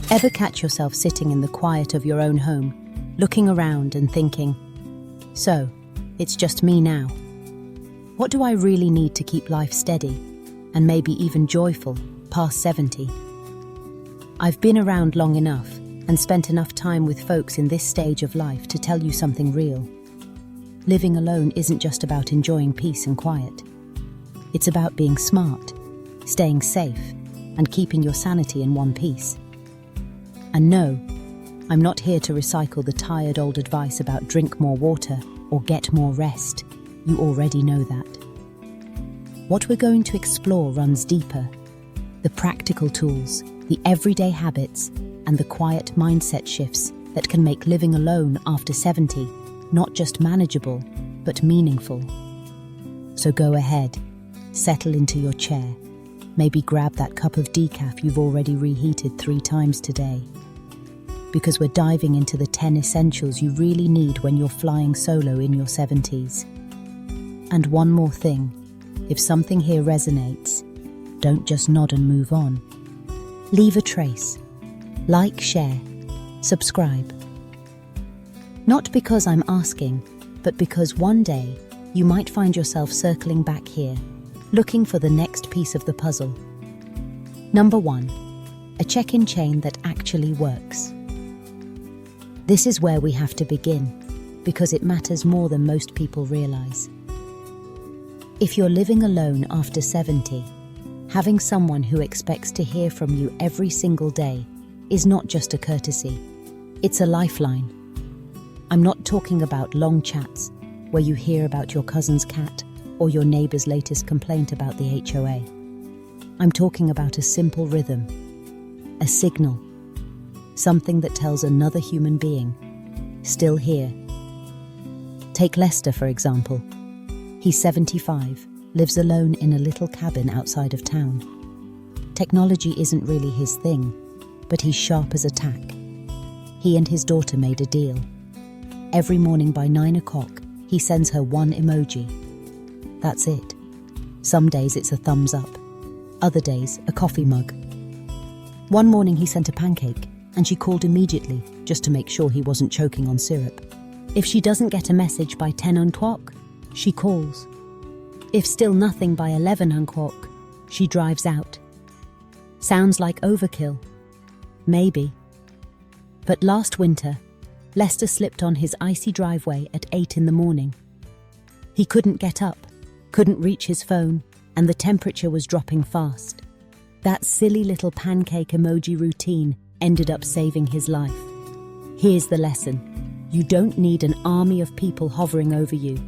Ever catch yourself sitting in the quiet of your own home, looking around and thinking, so, it's just me now. What do I really need to keep life steady, and maybe even joyful, past 70? I've been around long enough and spent enough time with folks in this stage of life to tell you something real. Living alone isn't just about enjoying peace and quiet. It's about being smart, staying safe, and keeping your sanity in one piece. And no, I'm not here to recycle the tired old advice about drink more water or get more rest. You already know that. What we're going to explore runs deeper. The practical tools, the everyday habits, and the quiet mindset shifts that can make living alone after 70 not just manageable, but meaningful. So go ahead, settle into your chair, maybe grab that cup of decaf you've already reheated 3 times today. Because we're diving into the 10 essentials you really need when you're flying solo in your 70s. And one more thing, if something here resonates, don't just nod and move on. Leave a trace. Like, share, subscribe. Not because I'm asking, but because one day you might find yourself circling back here, looking for the next piece of the puzzle. Number 1, a check-in chain that actually works. This is where we have to begin, because it matters more than most people realize. If you're living alone after 70, having someone who expects to hear from you every single day is not just a courtesy, it's a lifeline. I'm not talking about long chats where you hear about your cousin's cat or your neighbor's latest complaint about the HOA. I'm talking about a simple rhythm, a signal, something that tells another human being, still here. Take Lester, for example. He's 75, lives alone in a little cabin outside of town. Technology isn't really his thing, but he's sharp as a tack. He and his daughter made a deal. Every morning by 9 o'clock, he sends her one emoji. That's it. Some days it's a thumbs up, other days a coffee mug. One morning he sent a pancake, and she called immediately just to make sure he wasn't choking on syrup. If she doesn't get a message by 10 o'clock, she calls. If still nothing by 11 o'clock, she drives out. Sounds like overkill. Maybe. But last winter, Lester slipped on his icy driveway at 8 in the morning. He couldn't get up, couldn't reach his phone, and the temperature was dropping fast. That silly little pancake emoji routine ended up saving his life. Here's the lesson. You don't need an army of people hovering over you.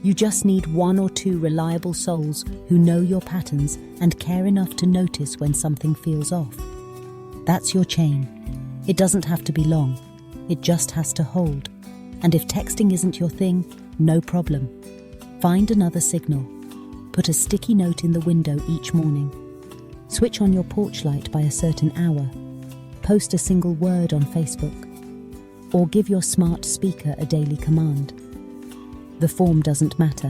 You just need 1 or 2 reliable souls who know your patterns and care enough to notice when something feels off. That's your chain. It doesn't have to be long. It just has to hold. And if texting isn't your thing, no problem. Find another signal. Put a sticky note in the window each morning. Switch on your porch light by a certain hour. Post a single word on Facebook. Or give your smart speaker a daily command. The form doesn't matter.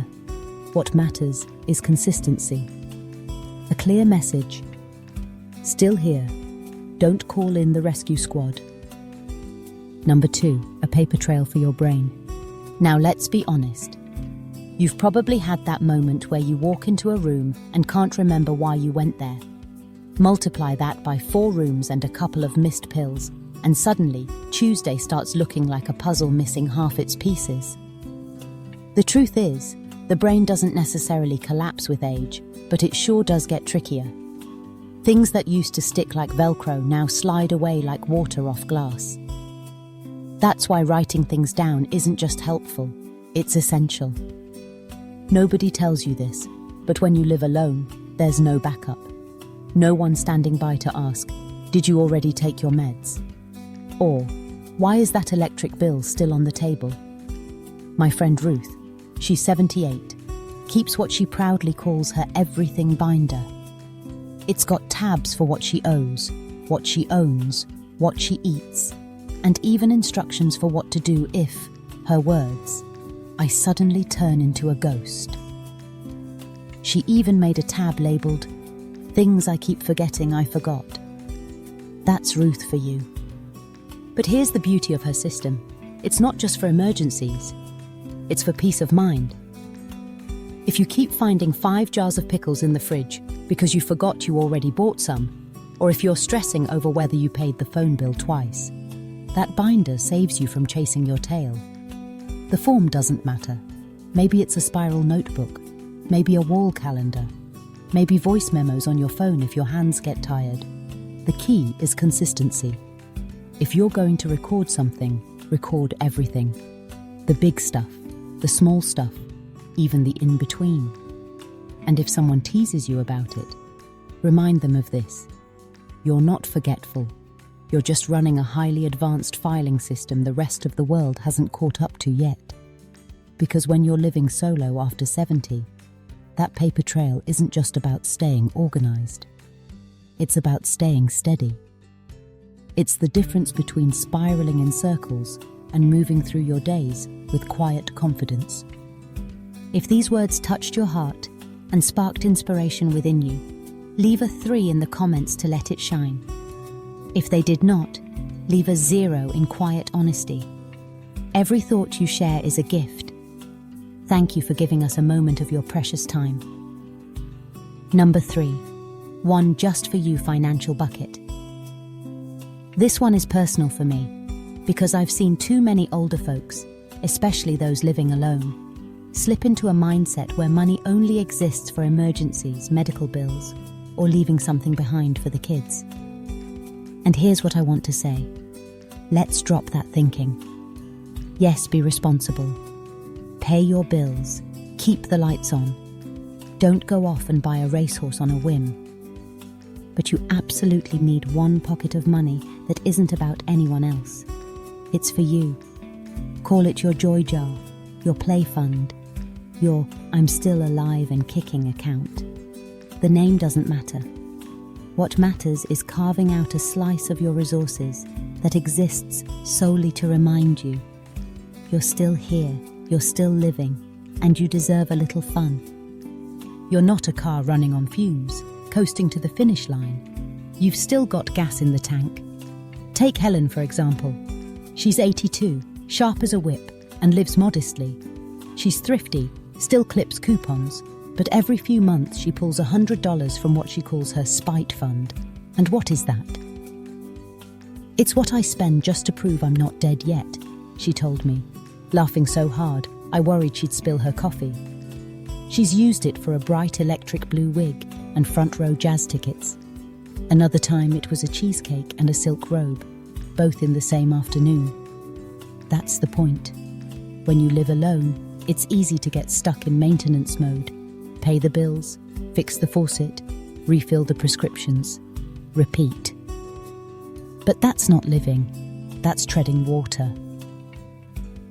What matters is consistency. A clear message. Still here. Don't call in the rescue squad. Number 2, a paper trail for your brain. Now let's be honest. You've probably had that moment where you walk into a room and can't remember why you went there. Multiply that by 4 rooms and a couple of missed pills, and suddenly Tuesday starts looking like a puzzle missing half its pieces. The truth is, the brain doesn't necessarily collapse with age, but it sure does get trickier. Things that used to stick like Velcro now slide away like water off glass. That's why writing things down isn't just helpful, it's essential. Nobody tells you this, but when you live alone, there's no backup. No one standing by to ask, did you already take your meds? Or, why is that electric bill still on the table? My friend Ruth, she's 78, keeps what she proudly calls her everything binder. It's got tabs for what she owes, what she owns, what she eats, and even instructions for what to do if, her words, I suddenly turn into a ghost. She even made a tab labeled, Things I Keep Forgetting I Forgot. That's Ruth for you. But here's the beauty of her system. It's not just for emergencies. It's for peace of mind. If you keep finding 5 jars of pickles in the fridge because you forgot you already bought some, or if you're stressing over whether you paid the phone bill twice, that binder saves you from chasing your tail. The form doesn't matter. Maybe it's a spiral notebook, maybe a wall calendar, maybe voice memos on your phone if your hands get tired. The key is consistency. If you're going to record something, record everything. The big stuff, the small stuff, even the in-between. And if someone teases you about it, remind them of this. You're not forgetful. You're just running a highly advanced filing system the rest of the world hasn't caught up to yet. Because when you're living solo after 70, that paper trail isn't just about staying organized. It's about staying steady. It's the difference between spiraling in circles and moving through your days with quiet confidence. If these words touched your heart and sparked inspiration within you, leave a 3 in the comments to let it shine. If they did not, leave a 0 in quiet honesty. Every thought you share is a gift. Thank you for giving us a moment of your precious time. Number 3, one just for you financial bucket. This one is personal for me because I've seen too many older folks, especially those living alone, slip into a mindset where money only exists for emergencies, medical bills, or leaving something behind for the kids. And here's what I want to say. Let's drop that thinking. Yes, be responsible. Pay your bills. Keep the lights on. Don't go off and buy a racehorse on a whim. But you absolutely need one pocket of money that isn't about anyone else. It's for you. Call it your joy jar, your play fund, your I'm still alive and kicking account. The name doesn't matter. What matters is carving out a slice of your resources that exists solely to remind you you're still here, you're still living, and you deserve a little fun. You're not a car running on fumes, coasting to the finish line. You've still got gas in the tank. Take Helen, for example. She's 82, sharp as a whip, and lives modestly. She's thrifty, still clips coupons, but every few months she pulls $100 from what she calls her spite fund. And what is that? It's what I spend just to prove I'm not dead yet, she told me, laughing so hard I worried she'd spill her coffee. She's used it for a bright electric blue wig and front row jazz tickets. Another time it was a cheesecake and a silk robe, both in the same afternoon. That's the point. When you live alone, it's easy to get stuck in maintenance mode. Pay the bills, fix the faucet, refill the prescriptions, repeat. But that's not living, that's treading water.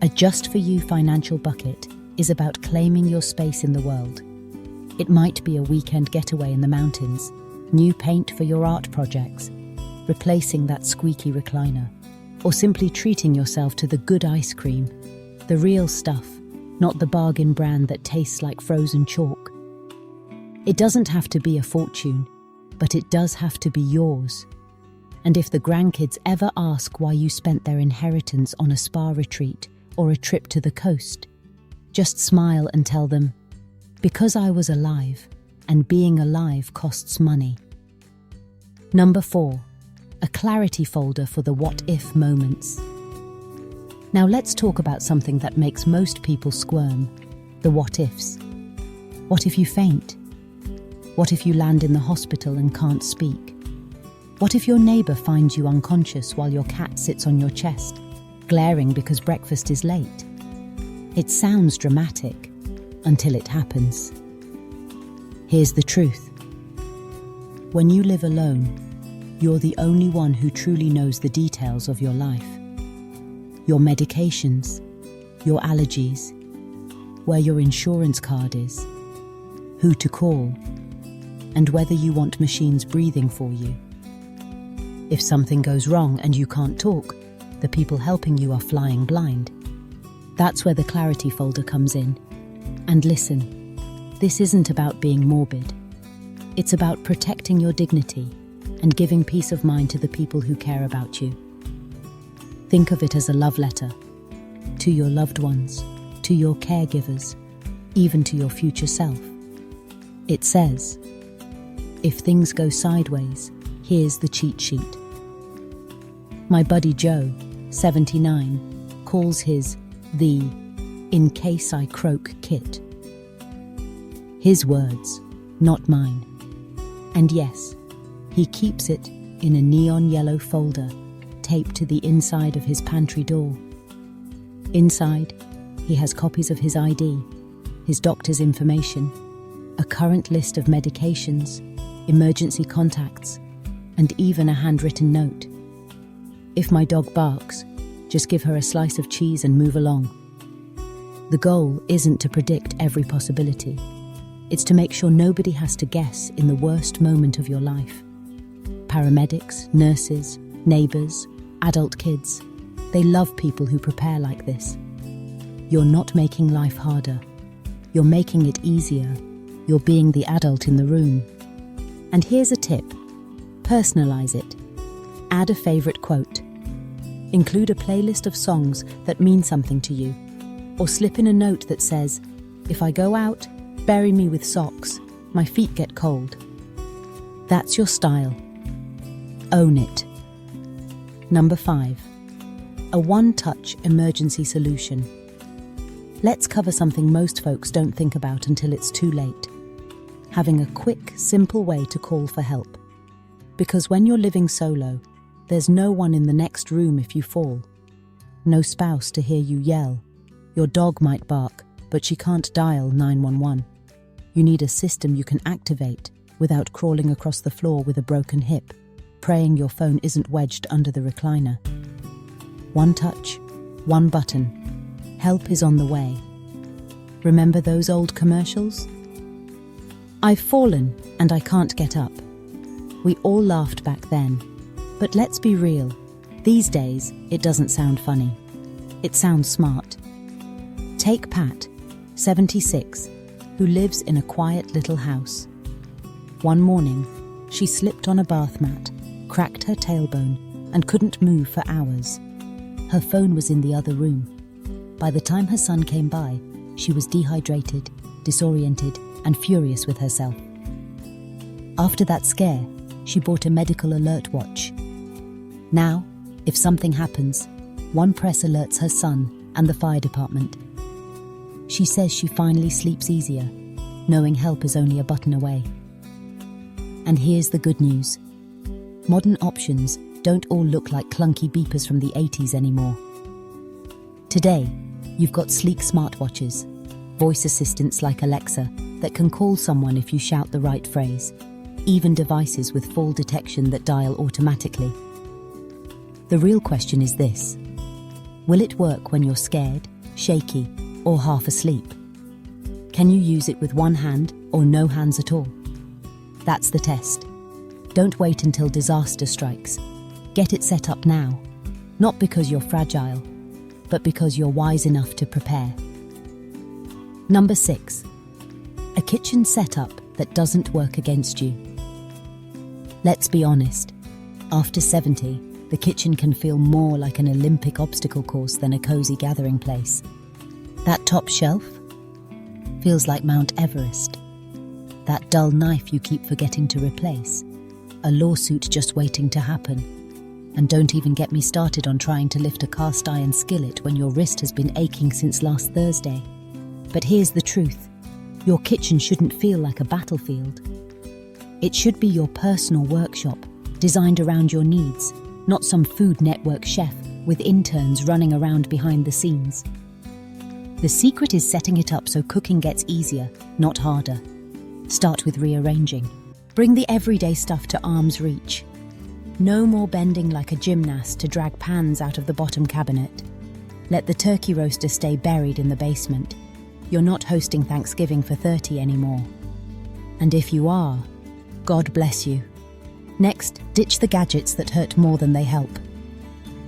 A just for you financial bucket is about claiming your space in the world. It might be a weekend getaway in the mountains, new paint for your art projects, replacing that squeaky recliner, or simply treating yourself to the good ice cream, the real stuff, not the bargain brand that tastes like frozen chalk. It doesn't have to be a fortune, but it does have to be yours. And if the grandkids ever ask why you spent their inheritance on a spa retreat or a trip to the coast, just smile and tell them, because I was alive, and being alive costs money. Number 4, a clarity folder for the what-if moments. Now let's talk about something that makes most people squirm, the what-ifs. What if you faint? What if you land in the hospital and can't speak? What if your neighbour finds you unconscious while your cat sits on your chest, glaring because breakfast is late? It sounds dramatic until it happens. Here's the truth. When you live alone, you're the only one who truly knows the details of your life. Your medications, your allergies, where your insurance card is, who to call, and whether you want machines breathing for you. If something goes wrong and you can't talk, the people helping you are flying blind. That's where the clarity folder comes in. And listen, this isn't about being morbid. It's about protecting your dignity and giving peace of mind to the people who care about you. Think of it as a love letter to your loved ones, to your caregivers, even to your future self. It says, if things go sideways, here's the cheat sheet. My buddy Joe, 79, calls his the "in case I croak" kit. His words, not mine. And yes, he keeps it in a neon yellow folder taped to the inside of his pantry door. Inside, he has copies of his ID, his doctor's information, a current list of medications, emergency contacts, and even a handwritten note. If my dog barks, just give her a slice of cheese and move along. The goal isn't to predict every possibility. It's to make sure nobody has to guess in the worst moment of your life. Paramedics, nurses, neighbours, adult kids, they love people who prepare like this. You're not making life harder. You're making it easier. You're being the adult in the room. And here's a tip. Personalize it. Add a favourite quote. Include a playlist of songs that mean something to you. Or slip in a note that says, if I go out, bury me with socks. My feet get cold. That's your style. Own it. Number 5. A one-touch emergency solution. Let's cover something most folks don't think about until it's too late. Having a quick, simple way to call for help. Because when you're living solo, there's no one in the next room if you fall. No spouse to hear you yell. Your dog might bark, but she can't dial 911. You need a system you can activate without crawling across the floor with a broken hip, praying your phone isn't wedged under the recliner. One touch, one button. Help is on the way. Remember those old commercials? I've fallen and I can't get up. We all laughed back then. But let's be real. These days, it doesn't sound funny. It sounds smart. Take Pat, 76, who lives in a quiet little house. One morning, she slipped on a bath mat, cracked her tailbone, and couldn't move for hours. Her phone was in the other room. By the time her son came by, she was dehydrated, disoriented, and furious with herself. After that scare, she bought a medical alert watch. Now, if something happens, one press alerts her son and the fire department. She says she finally sleeps easier, knowing help is only a button away. And here's the good news. Modern options don't all look like clunky beepers from the 80s anymore. Today, you've got sleek smartwatches, voice assistants like Alexa that can call someone if you shout the right phrase, even devices with fall detection that dial automatically. The real question is this: will it work when you're scared, shaky, or half asleep? Can you use it with one hand or no hands at all? That's the test. Don't wait until disaster strikes. Get it set up now, not because you're fragile, but because you're wise enough to prepare. Number 6. A kitchen setup that doesn't work against you. Let's be honest, after 70, the kitchen can feel more like an Olympic obstacle course than a cozy gathering place. That top shelf feels like Mount Everest. That dull knife you keep forgetting to replace, a lawsuit just waiting to happen. And don't even get me started on trying to lift a cast iron skillet when your wrist has been aching since last Thursday. But here's the truth. Your kitchen shouldn't feel like a battlefield. It should be your personal workshop, designed around your needs, not some Food Network chef with interns running around behind the scenes. The secret is setting it up so cooking gets easier, not harder. Start with rearranging. Bring the everyday stuff to arm's reach. No more bending like a gymnast to drag pans out of the bottom cabinet. Let the turkey roaster stay buried in the basement. You're not hosting Thanksgiving for 30 anymore. And if you are, God bless you. Next, ditch the gadgets that hurt more than they help.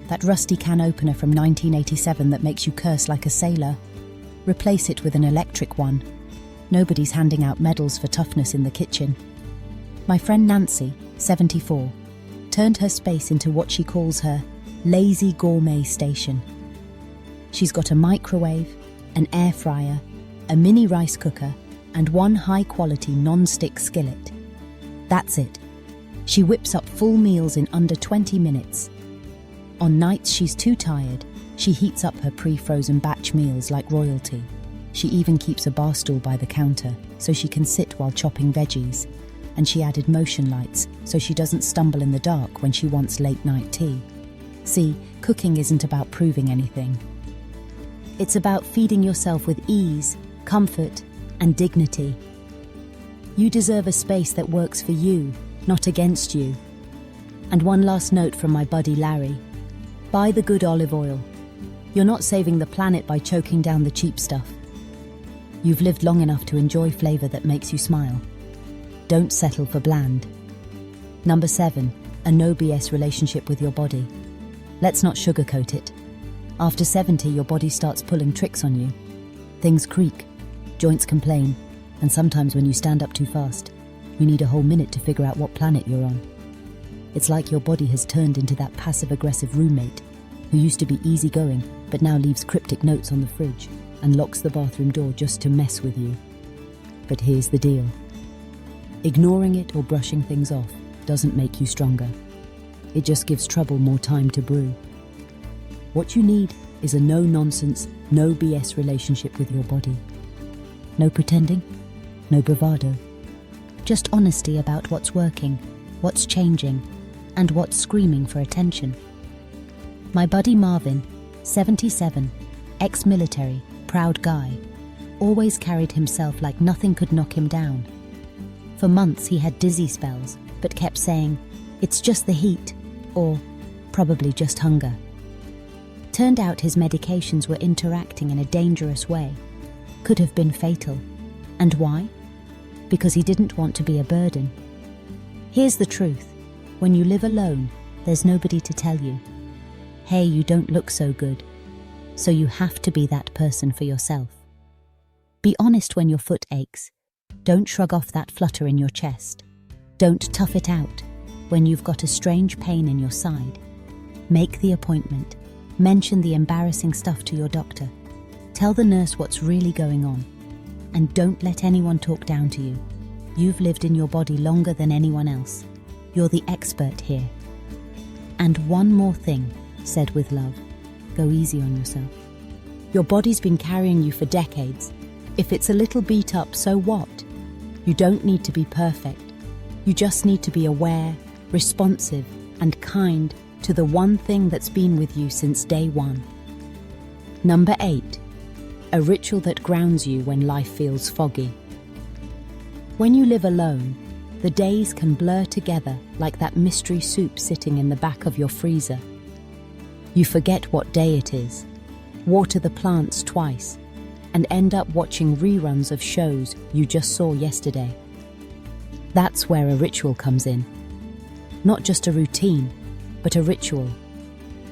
That rusty can opener from 1987 that makes you curse like a sailor, replace it with an electric one. Nobody's handing out medals for toughness in the kitchen. My friend Nancy, 74, turned her space into what she calls her lazy gourmet station. She's got a microwave, an air fryer, a mini rice cooker, and one high-quality non-stick skillet. That's it. She whips up full meals in under 20 minutes. On nights she's too tired, she heats up her pre-frozen batch meals like royalty. She even keeps a bar stool by the counter so she can sit while chopping veggies. And she added motion lights so she doesn't stumble in the dark when she wants late-night tea. See, cooking isn't about proving anything. It's about feeding yourself with ease, comfort, and dignity. You deserve a space that works for you, not against you. And one last note from my buddy Larry. Buy the good olive oil. You're not saving the planet by choking down the cheap stuff. You've lived long enough to enjoy flavor that makes you smile. Don't settle for bland. Number 7, a no BS relationship with your body. Let's not sugarcoat it. After 70, your body starts pulling tricks on you. Things creak, joints complain, and sometimes when you stand up too fast, you need a whole minute to figure out what planet you're on. It's like your body has turned into that passive-aggressive roommate who used to be easygoing but now leaves cryptic notes on the fridge and locks the bathroom door just to mess with you. But here's the deal. Ignoring it or brushing things off doesn't make you stronger. It just gives trouble more time to brew. What you need is a no-nonsense, no BS relationship with your body. No pretending, no bravado. Just honesty about what's working, what's changing, and what's screaming for attention. My buddy Marvin, 77, ex-military, proud guy, always carried himself like nothing could knock him down. For months he had dizzy spells, but kept saying, "It's just the heat," or "Probably just hunger." Turned out his medications were interacting in a dangerous way, could have been fatal. And why? Because he didn't want to be a burden. Here's the truth. When you live alone, there's nobody to tell you, "Hey, you don't look so good." So you have to be that person for yourself. Be honest when your foot aches. Don't shrug off that flutter in your chest. Don't tough it out when you've got a strange pain in your side. Make the appointment. Mention the embarrassing stuff to your doctor. Tell the nurse what's really going on. And don't let anyone talk down to you. You've lived in your body longer than anyone else. You're the expert here. And one more thing, said with love. Go easy on yourself. Your body's been carrying you for decades. If it's a little beat up, so what? You don't need to be perfect. You just need to be aware, responsive, and kind to the one thing that's been with you since day one. Number 8, a ritual that grounds you when life feels foggy. When you live alone, the days can blur together like that mystery soup sitting in the back of your freezer. You forget what day it is, water the plants twice, and end up watching reruns of shows you just saw yesterday. That's where a ritual comes in. Not just a routine, but a ritual.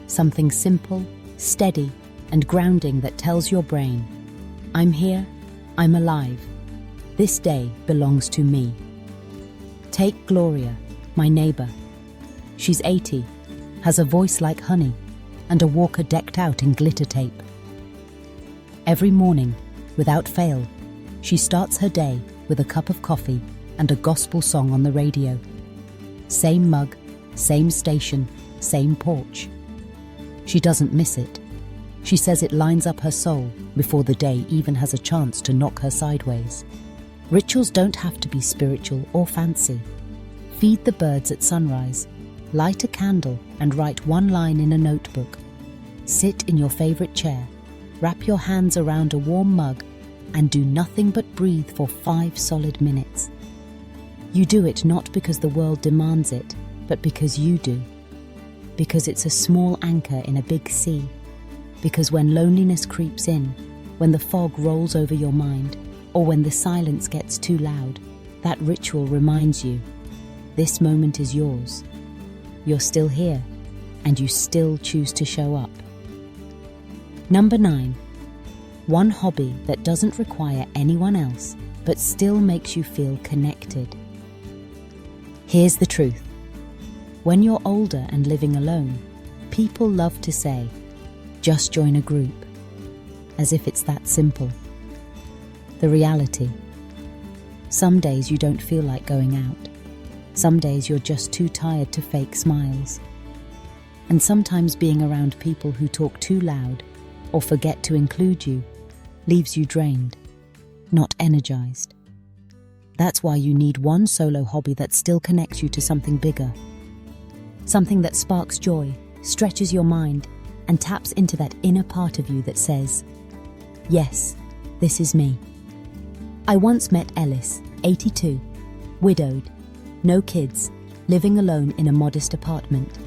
Something simple, steady, and grounding that tells your brain, I'm here, I'm alive. This day belongs to me. Take Gloria, my neighbor. She's 80, has a voice like honey, and a walker decked out in glitter tape. Every morning, without fail, she starts her day with a cup of coffee and a gospel song on the radio. Same mug, same station, same porch. She doesn't miss it. She says it lines up her soul before the day even has a chance to knock her sideways. Rituals don't have to be spiritual or fancy. Feed the birds at sunrise, light a candle and write one line in a notebook. Sit in your favorite chair, wrap your hands around a warm mug, and do nothing but breathe for 5 solid minutes. You do it not because the world demands it, but because you do. Because it's a small anchor in a big sea. Because when loneliness creeps in, when the fog rolls over your mind, or when the silence gets too loud, that ritual reminds you, this moment is yours. You're still here, and you still choose to show up. Number 9, one hobby that doesn't require anyone else, but still makes you feel connected. Here's the truth. When you're older and living alone, People love to say, just join a group, as if it's that simple. The reality: some days you don't feel like going out. Some days you're just too tired to fake smiles. And sometimes being around people who talk too loud or forget to include you leaves you drained, not energized. That's why you need one solo hobby that still connects you to something bigger. Something that sparks joy, stretches your mind, and taps into that inner part of you that says, yes, this is me. I once met Ellis, 82, widowed, no kids, living alone in a modest apartment.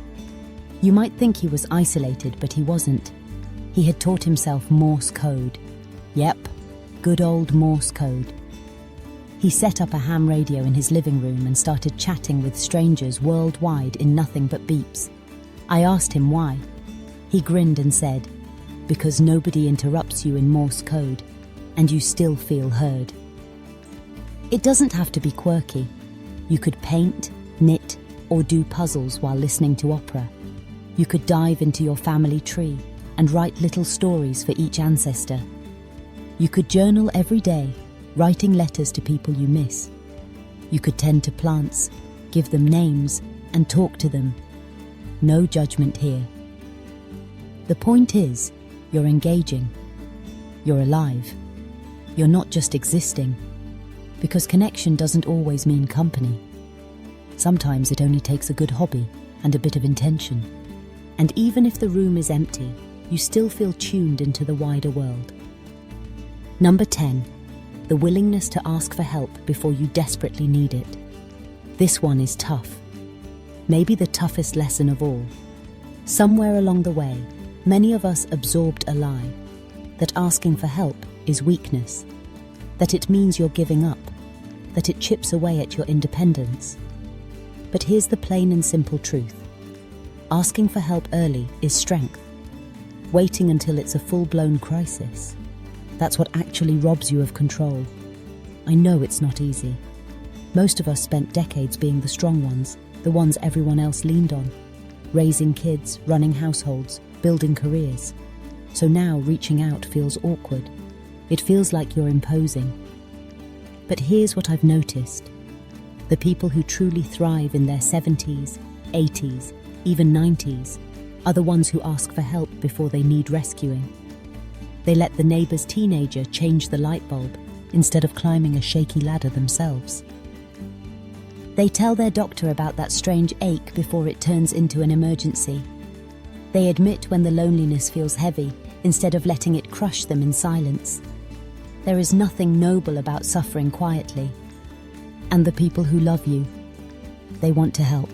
You might think he was isolated, but he wasn't. He had taught himself Morse code. Yep, good old Morse code. He set up a ham radio in his living room and started chatting with strangers worldwide in nothing but beeps. I asked him why. He grinned and said, because nobody interrupts you in Morse code, and you still feel heard. It doesn't have to be quirky. You could paint, knit, or do puzzles while listening to opera. You could dive into your family tree and write little stories for each ancestor. You could journal every day, writing letters to people you miss. You could tend to plants, give them names, and talk to them. No judgment here. The point is, you're engaging. You're alive. You're not just existing. Because connection doesn't always mean company. Sometimes it only takes a good hobby and a bit of intention. And even if the room is empty, you still feel tuned into the wider world. Number 10. The willingness to ask for help before you desperately need it. This one is tough. Maybe the toughest lesson of all. Somewhere along the way, many of us absorbed a lie that asking for help is weakness, that it means you're giving up, that it chips away at your independence. But here's the plain and simple truth. Asking for help early is strength. Waiting until it's a full-blown crisis, that's what actually robs you of control. I know it's not easy. Most of us spent decades being the strong ones, the ones everyone else leaned on, raising kids, running households, building careers. So now reaching out feels awkward. It feels like you're imposing. But here's what I've noticed. The people who truly thrive in their 70s, 80s, even 90s are the ones who ask for help before they need rescuing. They let the neighbor's teenager change the light bulb instead of climbing a shaky ladder themselves. They tell their doctor about that strange ache before it turns into an emergency. They admit when the loneliness feels heavy instead of letting it crush them in silence. There is nothing noble about suffering quietly. And the people who love you, they want to help.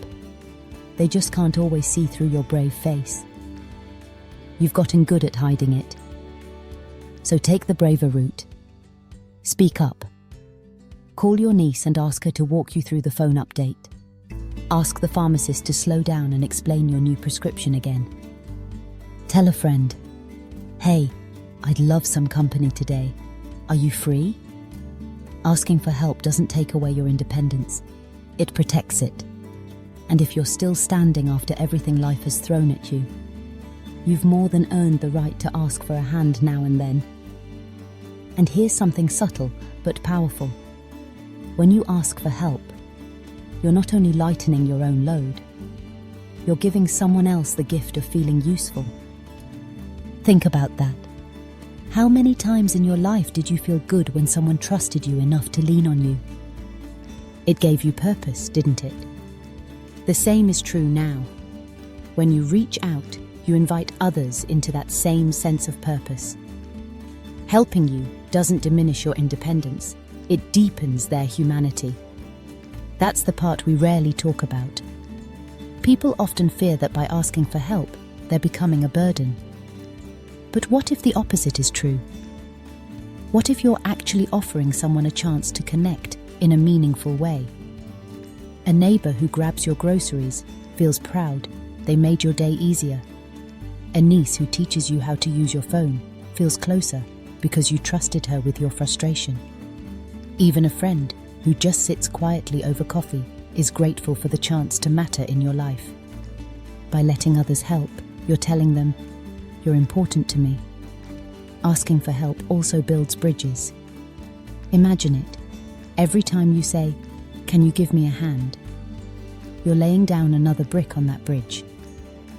They just can't always see through your brave face. You've gotten good at hiding it. So take the braver route. Speak up. Call your niece and ask her to walk you through the phone update. Ask the pharmacist to slow down and explain your new prescription again. Tell a friend, hey, I'd love some company today. Are you free? Asking for help doesn't take away your independence. It protects it. And if you're still standing after everything life has thrown at you, you've more than earned the right to ask for a hand now and then. And here's something subtle but powerful. When you ask for help, you're not only lightening your own load, you're giving someone else the gift of feeling useful. Think about that. How many times in your life did you feel good when someone trusted you enough to lean on you? It gave you purpose, didn't it? The same is true now. When you reach out, you invite others into that same sense of purpose. Helping you doesn't diminish your independence, it deepens their humanity. That's the part we rarely talk about. People often fear that by asking for help, they're becoming a burden. But what if the opposite is true? What if you're actually offering someone a chance to connect in a meaningful way? A neighbor who grabs your groceries feels proud they made your day easier. A niece who teaches you how to use your phone feels closer because you trusted her with your frustration. Even a friend who just sits quietly over coffee is grateful for the chance to matter in your life. By letting others help, You're telling them, "You're important to me." Asking for help also builds bridges. Imagine it. Every time you say, "Can you give me a hand?" you're laying down another brick on that bridge.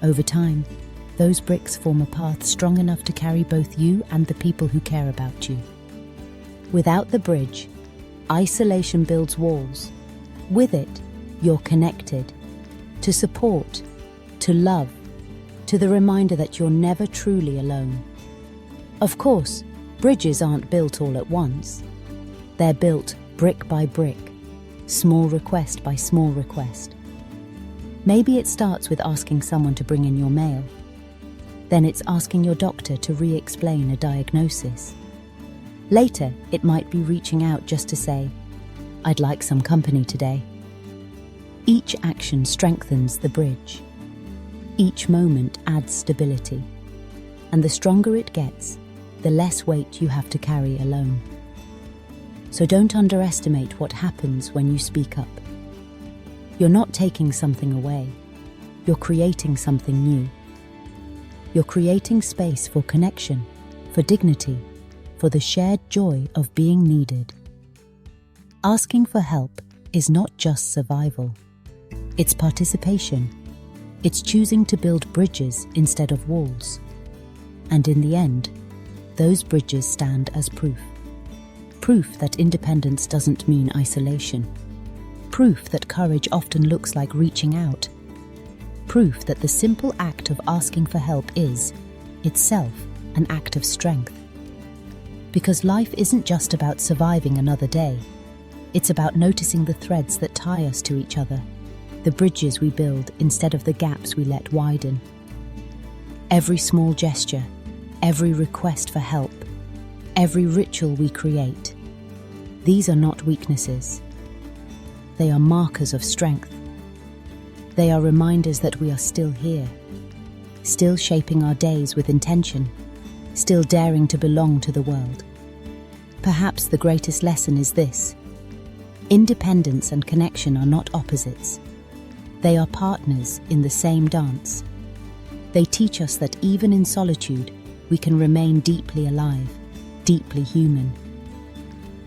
Over time, those bricks form a path strong enough to carry both you and the people who care about you. Without the bridge, isolation builds walls. With it, you're connected. To support, to love, to the reminder that you're never truly alone. Of course, bridges aren't built all at once. They're built brick by brick, small request by small request. Maybe it starts with asking someone to bring in your mail. Then it's asking your doctor to re-explain a diagnosis. Later, it might be reaching out just to say, "I'd like some company today." Each action strengthens the bridge. Each moment adds stability. And the stronger it gets, the less weight you have to carry alone. So don't underestimate what happens when you speak up. You're not taking something away. You're creating something new. You're creating space for connection, for dignity, for the shared joy of being needed. Asking for help is not just survival. It's participation. It's choosing to build bridges instead of walls. And in the end, those bridges stand as proof. Proof that independence doesn't mean isolation. Proof that courage often looks like reaching out. Proof that the simple act of asking for help is, itself, an act of strength. Because life isn't just about surviving another day. It's about noticing the threads that tie us to each other, the bridges we build instead of the gaps we let widen. Every small gesture, every request for help, every ritual we create, these are not weaknesses. They are markers of strength. They are reminders that we are still here, still shaping our days with intention, still daring to belong to the world. Perhaps the greatest lesson is this: independence and connection are not opposites. They are partners in the same dance. They teach us that even in solitude, we can remain deeply alive, deeply human.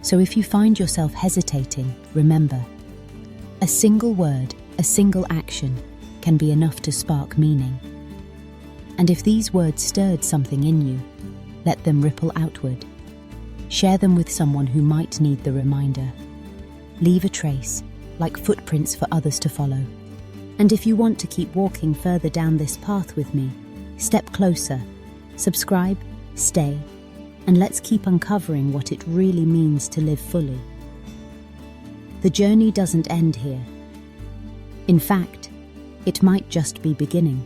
So if you find yourself hesitating, remember, a single word, a single action can be enough to spark meaning. And if these words stirred something in you, let them ripple outward. Share them with someone who might need the reminder. Leave a trace, like footprints for others to follow. And if you want to keep walking further down this path with me, step closer, subscribe, stay, and let's keep uncovering what it really means to live fully. The journey doesn't end here. In fact, it might just be beginning.